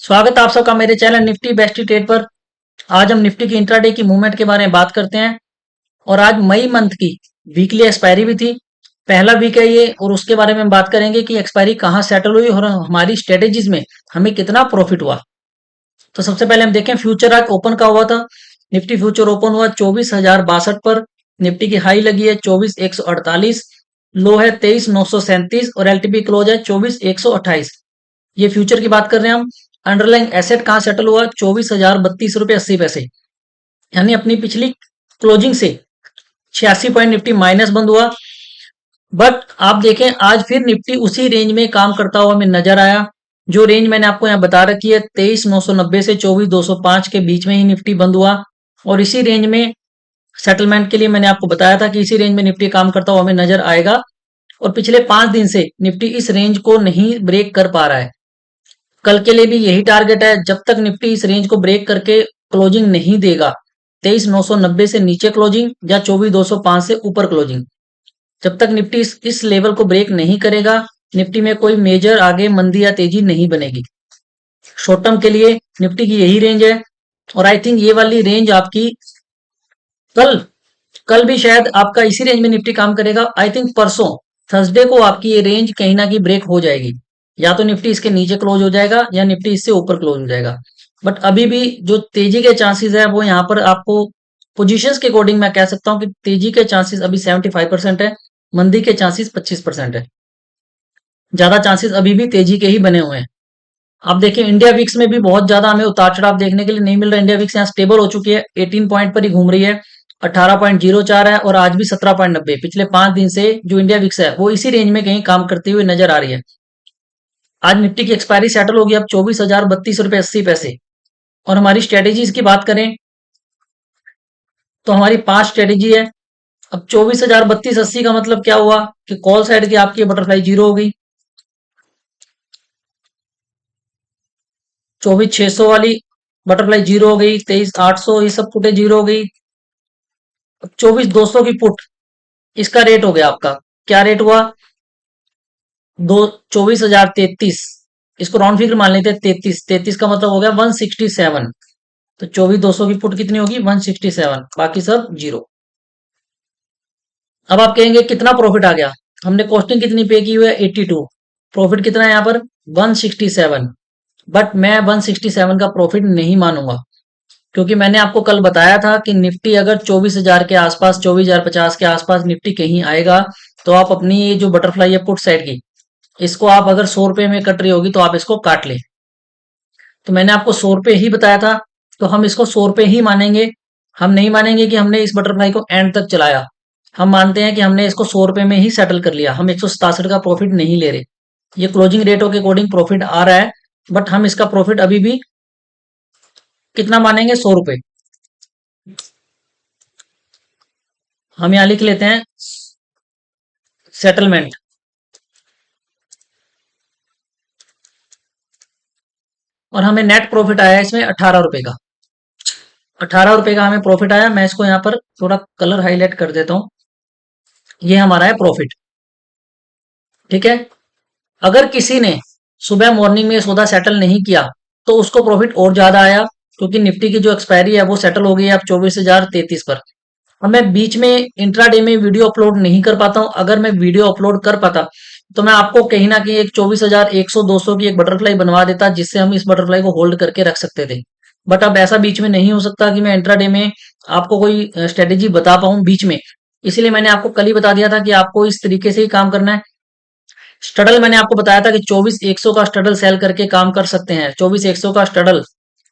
स्वागत है आप सबका मेरे चैनल निफ्टी बेस्ट ट्रेड पर। आज हम निफ्टी की इंट्राडे की मूवमेंट के बारे में बात करते हैं। और आज मई मंथ की वीकली एक्सपायरी भी थी। पहला वीक है ये और उसके बारे में हम बात करेंगे कि एक्सपायरी कहाँ सेटल हुई और हमारी स्ट्रेटेजीज में हमें कितना प्रॉफिट हुआ। तो सबसे पहले हम देखें फ्यूचर आज ओपन का हुआ था। निफ्टी फ्यूचर ओपन हुआ 24,062 पर। निफ्टी की हाई लगी है 24,148, लो है 23,937 और एलटीपी क्लोज है 24,128। ये फ्यूचर की बात कर रहे हैं हम। अंडरलाइंग एसेट कहाँ सेटल हुआ 24,032 रुपये 80 पैसे, यानी अपनी पिछली क्लोजिंग से 86 पॉइंट निफ्टी माइनस बंद हुआ। बट आप देखें आज फिर निफ्टी उसी रेंज में काम करता हुआ हमें नजर आया। जो रेंज मैंने आपको यहाँ बता रखी है 23,990 से 24,205 के बीच में ही निफ्टी बंद हुआ। और इसी रेंज में सेटलमेंट के लिए मैंने आपको बताया था कि इसी रेंज में निफ्टी काम करता हुआ हमें नजर आएगा। और पिछले 5 दिन से निफ्टी इस रेंज को नहीं ब्रेक कर पा रहा है। कल के लिए भी यही टारगेट है, जब तक निफ्टी इस रेंज को ब्रेक करके क्लोजिंग नहीं देगा 23,990 से नीचे क्लोजिंग या 24,205 से ऊपर क्लोजिंग, जब तक निफ्टी इस लेवल को ब्रेक नहीं करेगा निफ्टी में कोई मेजर आगे मंदी या तेजी नहीं बनेगी। शॉर्ट टर्म के लिए निफ्टी की यही रेंज है। और आई थिंक ये वाली रेंज आपकी कल कल भी शायद आपका इसी रेंज में निफ्टी काम करेगा। आई थिंक परसों थर्सडे को आपकी ये रेंज कहीं ना कहीं ब्रेक हो जाएगी। या तो निफ्टी इसके नीचे क्लोज हो जाएगा या निफ्टी इससे ऊपर क्लोज हो जाएगा। बट अभी भी जो तेजी के चांसेस है वो यहाँ पर आपको पोजीशंस के अकॉर्डिंग मैं कह सकता हूँ कि तेजी के चांसेस अभी 75% है, मंदी के चांसेस 25% है। ज्यादा चांसेस अभी भी तेजी के ही बने हुए हैं। आप देखिए इंडिया विक्स में भी बहुत ज्यादा हमें उतार चढ़ाव देखने के लिए नहीं मिल रहा। इंडिया विक्स यहाँ स्टेबल हो चुकी है, 18 पॉइंट पर ही घूम रही है, 18.04 है और आज भी 17.90। पिछले 5 दिन से जो इंडिया विक्स है वो इसी रेंज में कहीं काम करती हुई नजर आ रही है। आज निफ्टी की एक्सपायरी सेटल होगी अब 24,032 रुपये 80 पैसे। और हमारी स्ट्रेटेजीज की बात करें तो हमारी 5 स्ट्रेटेजी है। अब 24,032 80 का मतलब क्या हुआ कि कॉल साइड की आपकी बटरफ्लाई जीरो हो गई, 24,600 वाली बटरफ्लाई जीरो हो गई, 23,800 ये सब पुटे जीरो हो गई। 24,200 की पुट, इसका रेट हो गया आपका, क्या रेट हुआ, दो 24,033। इसको राउंड फिगर मान लेते हैं 33, 33 का मतलब हो गया 167। तो 24,200 की पुट कितनी होगी 167, बाकी सब जीरो। अब आप कहेंगे कितना प्रॉफिट आ गया, हमने कॉस्टिंग कितनी पे की हुई है 82, प्रॉफिट कितना है यहाँ पर 167। बट मैं 167 का प्रॉफिट नहीं मानूंगा, क्योंकि मैंने आपको कल बताया था कि निफ्टी अगर 24,000 के आसपास 24,050 के आसपास निफ्टी कहीं आएगा तो आप अपनी ये जो बटरफ्लाई है पुट साइड की, इसको आप अगर 100 रुपए में कट रही होगी तो आप इसको काट ले। तो मैंने आपको 100 रुपए ही बताया था, तो हम इसको 100 रुपए ही मानेंगे। हम नहीं मानेंगे कि हमने इस बटरफ्लाई को एंड तक चलाया। हम मानते हैं कि हमने इसको 100 रुपए में ही सेटल कर लिया, हम 167 का प्रॉफिट नहीं ले रहे। ये क्लोजिंग रेटों के अकॉर्डिंग प्रॉफिट आ रहा है, बट हम इसका प्रॉफिट अभी भी कितना मानेंगे 100 रुपए। हम यहां लिख लेते हैं सेटलमेंट। और हमें नेट प्रॉफिट आया है इसमें 18 रुपए का। 18 रुपए का हमें प्रॉफिट आया। मैं इसको यहाँ पर थोड़ा कलर हाईलाइट कर देता हूँ। ये हमारा है प्रॉफिट, ठीक है। अगर किसी ने सुबह मॉर्निंग में सौदा सेटल नहीं किया तो उसको प्रॉफिट और ज्यादा आया, क्योंकि निफ्टी की जो एक्सपायरी है वो सेटल हो गई है अब 24,033 पर। अब मैं बीच में इंट्राडे में वीडियो अपलोड नहीं कर पाता हूं। अगर मैं वीडियो अपलोड कर पाता तो मैं आपको कहीं ना कहीं एक 24,100 200 की एक बटरफ्लाई बनवा देता, जिससे हम इस बटरफ्लाई को होल्ड करके रख सकते थे। बट अब ऐसा बीच में नहीं हो सकता कि मैं इंट्राडे में आपको कोई स्ट्रेटेजी बता पाऊं बीच में। इसलिए मैंने आपको कल ही बता दिया था कि आपको इस तरीके से ही काम करना है। स्टडल मैंने आपको बताया था कि 24,100 का स्टडल सेल करके काम कर सकते हैं। 24,100 का स्टडल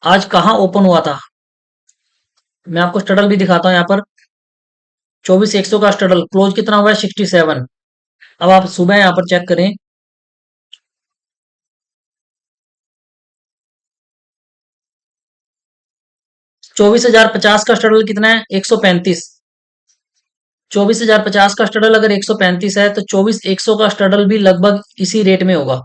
आज कहां ओपन हुआ था, मैं आपको स्टडल भी दिखाता हूं यहाँ पर। 24,100 का स्टडल क्लोज कितना हुआ है 67। अब आप सुबह यहाँ पर चेक करें, 24,050 का स्टडल कितना है 135। 24,050 का स्टडल अगर 135 है तो 24,100 का स्टडल भी लगभग इसी रेट में होगा।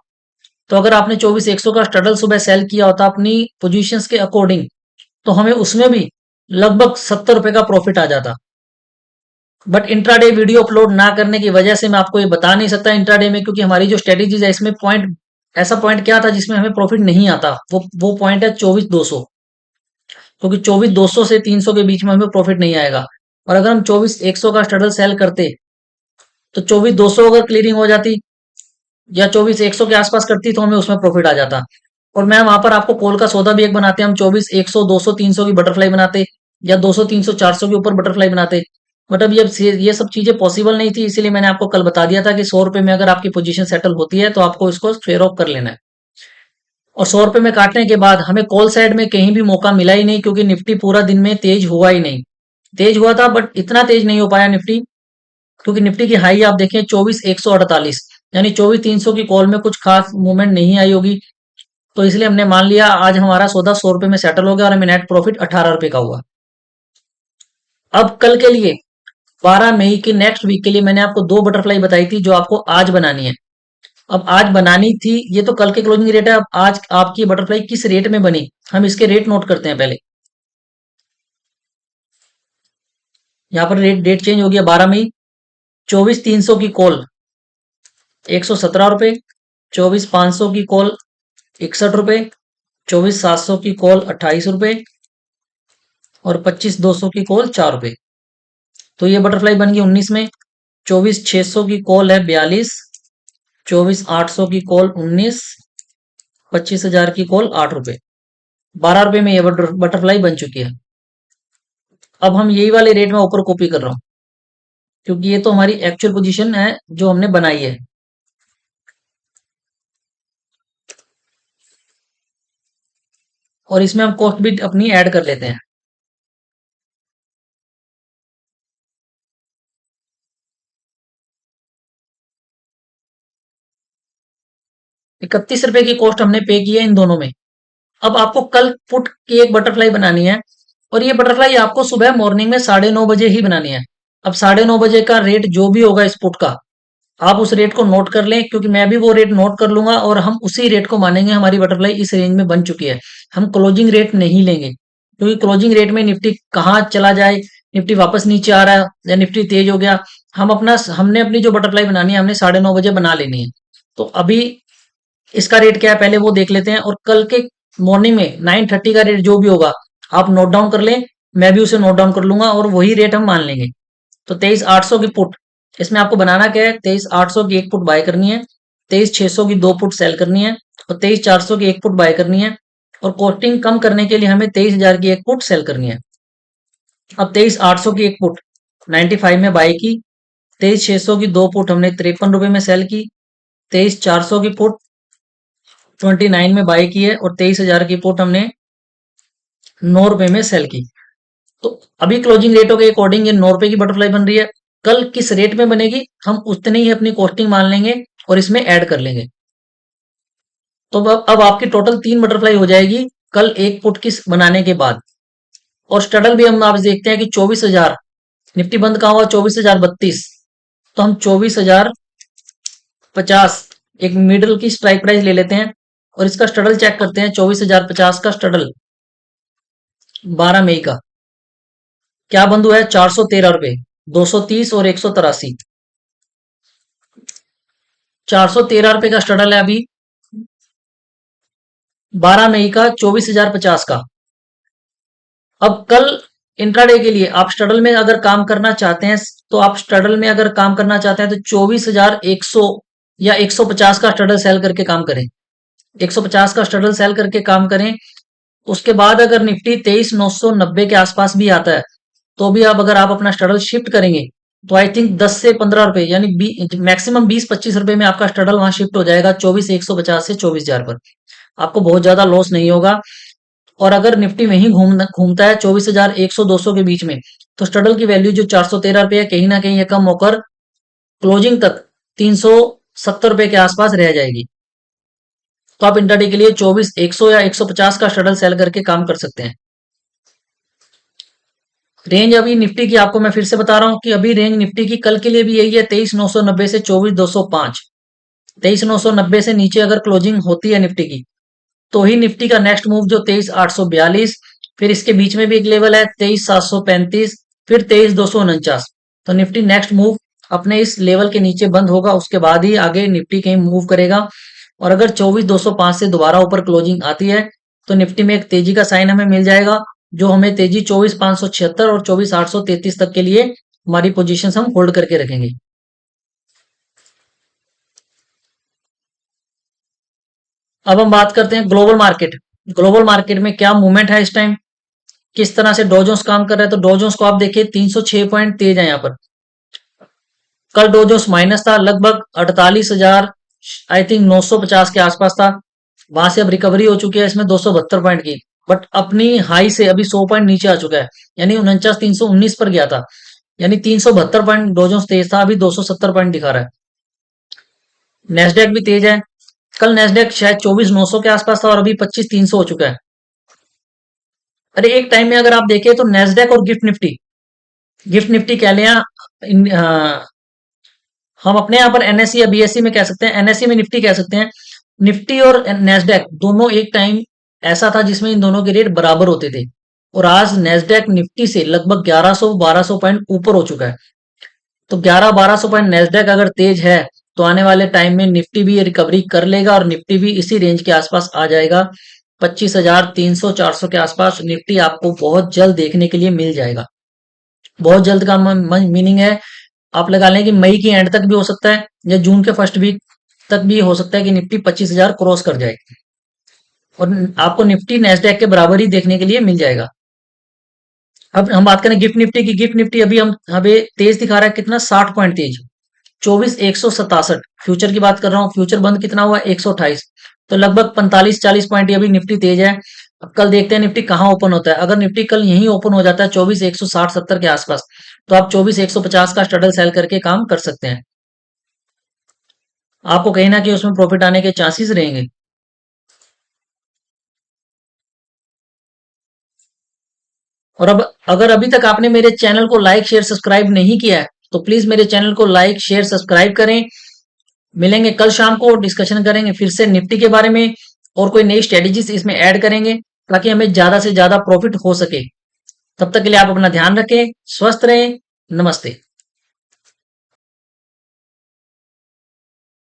तो अगर आपने 24,100 का स्टडल सुबह सेल किया होता अपनी पोजीशंस के अकॉर्डिंग, तो हमें उसमें भी लगभग 70 रुपए का प्रॉफिट आ जाता। बट इंट्राडे वीडियो अपलोड ना करने की वजह से मैं आपको ये बता नहीं सकता इंट्राडे में, क्योंकि हमारी जो स्ट्रेटेजीज है इसमें पॉइंट ऐसा पॉइंट क्या था जिसमें हमें प्रॉफिट नहीं आता, वो पॉइंट है 24,200। क्योंकि 24,200 से 300 के बीच में हमें प्रॉफिट नहीं आएगा। और अगर हम 24,100 का स्ट्रगल सेल करते तो 24,200 अगर क्लियरिंग हो जाती या 24,100 के आसपास करती तो हमें उसमें प्रॉफिट आ जाता। और मैं वहां पर आपको कॉल का सौदा भी एक बनाते, हम 24,100 200 300 की बटरफ्लाई बनाते, या 200 300 400 के ऊपर बटरफ्लाई बनाते। बट अब ये सब चीजें पॉसिबल नहीं थी, इसीलिए मैंने आपको कल बता दिया था कि 100 रुपए में अगर आपकी पोजीशन सेटल होती है तो आपको इसको फेयर ऑफ कर लेना है। और 100 रुपए में काटने के बाद हमें कॉल साइड में कहीं भी मौका मिला ही नहीं, क्योंकि निफ्टी पूरा दिन में तेज हुआ ही नहीं। तेज हुआ था बट इतना तेज नहीं हो पाया निफ्टी, क्योंकि निफ्टी की हाई आप देखें 24,148, यानी 24,300 की कॉल में कुछ खास मूवमेंट नहीं आई होगी। तो इसलिए हमने मान लिया आज हमारा सौदा 100 रुपए में सेटल हो गया और हमें नेट प्रॉफिट 18 रुपए का हुआ। अब कल के लिए 12 मई की नेक्स्ट वीक के लिए मैंने आपको दो बटरफ्लाई बताई थी जो आपको आज बनानी है। अब आज बनानी थी, ये तो कल के क्लोजिंग रेट है। अब आज आपकी बटरफ्लाई किस रेट में बनी, हम इसके रेट नोट करते हैं पहले। यहाँ पर रेट डेट चेंज हो गया 12 मई। 24,300 की कॉल 117 रुपए, 24,500 की कॉल 61 रुपए, 24,700 की कॉल 28 रुपए और 25,200 की कॉल 4 रुपए। तो ये बटरफ्लाई बन गई 19 में। 24,600 की कॉल है 42, 24,800 की कॉल 19, 25,000 की कॉल 8 रुपए। 12 रुपए में ये बटरफ्लाई बन चुकी है। अब हम यही वाले रेट में ऊपर कॉपी कर रहा हूं, क्योंकि ये तो हमारी एक्चुअल पोजीशन है जो हमने बनाई है। और इसमें हम कॉस्ट भी अपनी ऐड कर लेते हैं। 31 रुपए की कॉस्ट हमने पे की है इन दोनों में। अब आपको कल पुट की एक बटरफ्लाई बनानी है, और ये बटरफ्लाई आपको सुबह मॉर्निंग में 9:30 बजे ही बनानी है। अब 9:30 बजे का रेट जो भी होगा इस पुट का, आप उस रेट को नोट कर लें, क्योंकि मैं भी वो रेट नोट कर लूंगा और हम उसी रेट को मानेंगे। हमारी बटरफ्लाई इस रेंज में बन चुकी है, हम क्लोजिंग रेट नहीं लेंगे, क्योंकि क्लोजिंग रेट में निफ्टी कहाँ चला जाए, निफ्टी वापस नीचे आ रहा है या निफ्टी तेज हो गया, हमने अपनी जो बटरफ्लाई बनानी है हमने 9:30 बजे बना लेनी है। तो अभी इसका रेट क्या है पहले वो देख लेते हैं, और कल के मॉर्निंग में 9:30 का रेट जो भी होगा आप नोट डाउन कर लें, मैं भी उसे नोट डाउन कर लूंगा और वही रेट हम मान लेंगे। तो 23,800 की पुट, इसमें आपको बनाना क्या है, 23,800 की एक पुट बाय करनी है, 23,600 की दो पुट सेल करनी है, और 23,400 की एक पुट बाय करनी है। और कॉस्टिंग कम करने के लिए हमें 23,000 की एक पुट सेल करनी है। अब 23,800 की एक पुट 95 में बाय की, 23,600 की दो पुट हमने 53 रुपए में सेल की, 23,400 की पुट 29 में बाय की है, और 23,000 की पुट हमने 9 रुपए में सेल की। तो अभी क्लोजिंग रेटों के अकॉर्डिंग ये 9 रुपए की बटरफ्लाई बन रही है। कल किस रेट में बनेगी हम उतनी ही अपनी कॉस्टिंग मान लेंगे और इसमें ऐड कर लेंगे। तो अब आपकी टोटल 3 बटरफ्लाई हो जाएगी कल एक पुट की बनाने के बाद। और स्टडल भी हम आप देखते हैं कि 24,000, निफ्टी बंद कहाँ हुआ 24,032, तो हम 24,050 एक मिडिल की स्ट्राइक प्राइस ले लेते हैं और इसका स्टडल चेक करते हैं। 24,050 का स्टडल 12 मई का क्या बंधु है, 413 रुपए, 230 और 183। 413 रुपए का स्टडल है अभी 12 मई का 24,050 का। अब कल इंट्राडे के लिए आप स्टडल में अगर काम करना चाहते हैं, तो आप स्टडल में अगर काम करना चाहते हैं तो 24,100 या 150 का स्टडल सेल करके काम करें। 150 का स्टडल सेल करके काम करें। उसके बाद अगर निफ्टी 23,990 के आसपास भी आता है, तो भी अगर आप अपना स्टडल शिफ्ट करेंगे तो आई थिंक 10 से 15 रुपए, यानी मैक्सिमम 20-25 रुपए में आपका स्टडल वहां शिफ्ट हो जाएगा 24,150 से 24,000 पर। आपको बहुत ज्यादा लॉस नहीं होगा। और अगर निफ्टी में ही घूमता है 24,100 200 के बीच में, तो स्टडल की वैल्यू जो 413 रुपए है कहीं ना कहीं ये कम होकर क्लोजिंग तक 370 रुपए के आसपास रह जाएगी। तो आप इंट्राडे के लिए 24,100 या 150 का स्टडल सेल करके काम कर सकते हैं। रेंज अभी निफ्टी की आपको मैं फिर से बता रहा हूं कि अभी रेंज निफ्टी की कल के लिए भी यही है 23,990 से 24,205। 23,990 से नीचे अगर क्लोजिंग होती है निफ्टी की, तो ही निफ्टी का नेक्स्ट मूव जो 23,842, फिर इसके बीच में भी एक लेवल है 23,735, फिर 23,249। तो निफ्टी नेक्स्ट मूव अपने इस लेवल के नीचे बंद होगा, उसके बाद ही आगे निफ्टी कहीं मूव करेगा। और अगर 24,205 से दोबारा ऊपर क्लोजिंग आती है तो निफ्टी में एक तेजी का साइन हमें मिल जाएगा, जो हमें तेजी 24,576 और 24,833 तक के लिए हमारी पोजीशन हम होल्ड करके रखेंगे। अब हम बात करते हैं ग्लोबल मार्केट। ग्लोबल मार्केट में क्या मूवमेंट है इस टाइम, किस तरह से डॉ जोन्स काम कर रहा है। तो डॉ जोन्स को आप देखिए 306 पॉइंट तेज है यहाँ पर। कल डॉ जोन्स माइनस था, लगभग 48,000 आई थिंक 950 के आसपास था। वहां से अब रिकवरी हो चुकी है इसमें 272 पॉइंट की, बट अपनी हाई से अभी 100 पॉइंट नीचे आ चुका है, यानी 49,319 पर गया था, यानी 372 पॉइंट डॉ जोन्स तेज था, अभी 270 पॉइंट दिखा रहा है। नेस्डेक भी तेज है, कल नेस्डेक शायद 24,900 के आसपास था और अभी 25,300 हो चुका है। अरे एक टाइम में अगर आप देखें तो नेस्डेक और गिफ्ट निफ्टी कह लें, हम अपने यहाँ पर एनएससी या बीएससी में कह सकते हैं, एनएससी में निफ्टी कह सकते हैं। निफ्टी और नेस्डेक दोनों एक टाइम ऐसा था जिसमें इन दोनों के रेट बराबर होते थे, और आज नेस्डेक निफ्टी से लगभग 1100-1200 पॉइंट ऊपर हो चुका है। तो 1100-1200 पॉइंट नेस्डेक अगर तेज है तो आने वाले टाइम में निफ्टी भी रिकवरी कर लेगा और निफ्टी भी इसी रेंज के आसपास आ जाएगा। 25,300-400 के आसपास निफ्टी आपको बहुत जल्द देखने के लिए मिल जाएगा। बहुत जल्द का मीनिंग है, आप लगा लें कि मई की एंड तक भी हो सकता है या जून के फर्स्ट वीक तक भी हो सकता है कि निफ्टी 25,000 क्रॉस कर जाए और आपको निफ्टी नेस्डेक के बराबर ही देखने के लिए मिल जाएगा। अब हम बात करें गिफ्ट निफ्टी की। गिफ्ट निफ्टी अभी हम हमें तेज दिखा रहा है, कितना 60 पॉइंट तेज, 24,167। फ्यूचर की बात कर रहा हूँ, फ्यूचर बंद कितना हुआ 128, तो लगभग 45-40 पॉइंट अभी निफ्टी तेज है। अब कल देखते हैं निफ्टी कहाँ ओपन होता है। अगर निफ्टी कल यहीं ओपन हो जाता है 24,160-70 के आसपास, तो आप 24,150 का स्ट्रगल सेल करके काम कर सकते हैं, आपको कहीं ना कहीं उसमें प्रॉफिट आने के चांसेस रहेंगे। और अब अगर अभी तक आपने मेरे चैनल को लाइक शेयर सब्सक्राइब नहीं किया है तो प्लीज मेरे चैनल को लाइक शेयर सब्सक्राइब करें। मिलेंगे कल शाम को, डिस्कशन करेंगे फिर से निफ्टी के बारे में और कोई नई स्ट्रेटेजीज इसमें ऐड करेंगे ताकि हमें ज्यादा से ज्यादा प्रॉफिट हो सके। तब तक के लिए आप अपना ध्यान रखें, स्वस्थ रहें, नमस्ते।